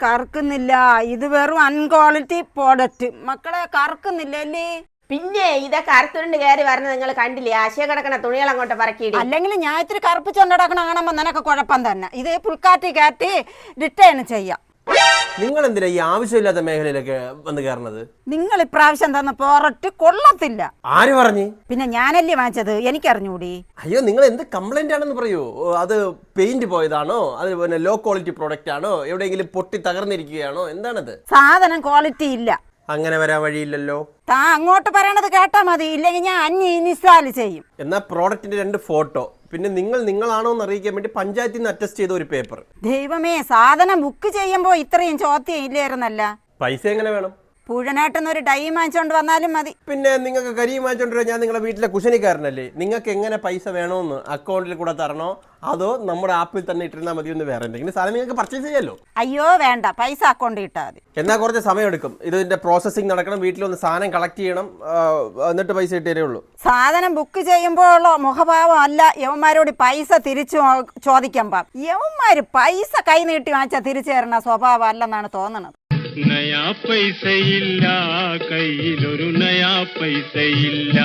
കറക്കുന്നില്ല. ഇത് വെറും അൺക്വാളിറ്റി പ്രോഡക്റ്റ്. മക്കളെ കറക്കുന്നില്ലല്ലേ? പിന്നെ ഇതൊക്കെ അറുത്തുകൊണ്ട് കയറി വരുന്നത് നിങ്ങൾ കണ്ടില്ലേ? ആശയ കിടക്കണ തുണികൾ അങ്ങോട്ട് പറക്കിയിടി. അല്ലെങ്കിൽ ഞാൻ ഇത്തിരി കറുപ്പിച്ചുകൊണ്ടിടക്കണ കാണുമ്പോൾ നിനക്ക് കുഴപ്പം തന്നെ. ഇത് പുൽക്കാറ്റി കയറ്റി റിട്ടേൺ ചെയ്യാം. നിങ്ങൾ എന്തിനാ ഈ ആവശ്യമില്ലാത്ത മേഖലയിലൊക്കെ വന്ന് കയറണത്? നിങ്ങൾ ഇപ്രാവശ്യം തന്ന പ്രോഡക്റ്റ് കൊള്ളത്തില്ല. ആര് പറഞ്ഞു? പിന്നെ ഞാനല്ലേ വാങ്ങിച്ചത്, എനിക്കറിഞ്ഞൂടി. അയ്യോ, നിങ്ങൾ എന്ത് കംപ്ലൈന്റ് ആണെന്ന് പറയൂ. അത് പെയിന്റ് പോയതാണോ, അത് പിന്നെ ലോ ക്വാളിറ്റി പ്രോഡക്റ്റ് ആണോ, എവിടെയെങ്കിലും പൊട്ടി തകർന്നിരിക്കുകയാണോ, എന്താണത്? സാധനം ക്വാളിറ്റി ഇല്ല. അങ്ങനെ വരാൻ വഴിയില്ലല്ലോ. താ അങ്ങോട്ട് പറയണത് കേട്ടാ മതി, ഇല്ലെങ്കിൽ ഞാൻ ഇൻസ്റ്റാൾ ചെയ്യും. എന്നാ പ്രോഡക്റ്റിന്റെ 2 ഫോട്ടോ, പിന്നെ നിങ്ങളാണോ എന്ന് അറിയിക്കാൻ വേണ്ടി പഞ്ചായത്തിൽ നിന്ന് അറ്റസ്റ്റ് ചെയ്ത ഒരു പേപ്പർ. ദൈവമേ, സാധനം ബുക്ക് ചെയ്യുമ്പോ ഇത്രയും ചോദ്യം ഇല്ലായിരുന്നല്ല. പൈസ എങ്ങനെ വേണം? പൂഴനായിട്ടൊന്നൊരു ഡൈ വാങ്ങിച്ചോണ്ട് വന്നാലും മതി. പിന്നെ നിങ്ങൾക്ക് കരിയും വാങ്ങിച്ചോണ്ടിരാ, ഞാൻ നിങ്ങളുടെ വീട്ടിലെ കുശനിക്കാരനല്ലേ. നിങ്ങൾക്ക് എങ്ങനെ പൈസ വേണോന്ന് അക്കൗണ്ടിൽ കൂടെ തരണോ, അതോ നമ്മുടെ ആപ്പിൽ തന്നെ ഇട്ടിരുന്നാൽ മതി എന്ന് വേറെ എന്തെങ്കിലും സാധനം നിങ്ങൾക്ക് പർച്ചേസ് ചെയ്യാലോ? അയ്യോ വേണ്ട, പൈസ അക്കൗണ്ടിൽ ഇട്ടാൽ മതി. എന്നാൽ കുറച്ച് സമയം എടുക്കും. ഇതിന്റെ പ്രോസസ്സിംഗ് നടക്കണം, വീട്ടിലൊന്ന് സാധനം കളക്ട് ചെയ്യണം, എന്നിട്ട് പൈസ ഇട്ടേ ഉള്ളൂ. സാധനം ബുക്ക് ചെയ്യുമ്പോഴുള്ള മുഖഭാവം അല്ല യവന്മാരോട് പൈസ തിരിച്ചു ചോദിക്കുമ്പോ. യവന്മാര് പൈസ കൈ നീട്ടി വാങ്ങിച്ചാൽ തിരിച്ചു തരണ സ്വഭാവം അല്ലെന്നാണ് തോന്നുന്നത്. നയാ പൈസയില്ല കയ്യിലൊരു നയാ പൈസയില്ല.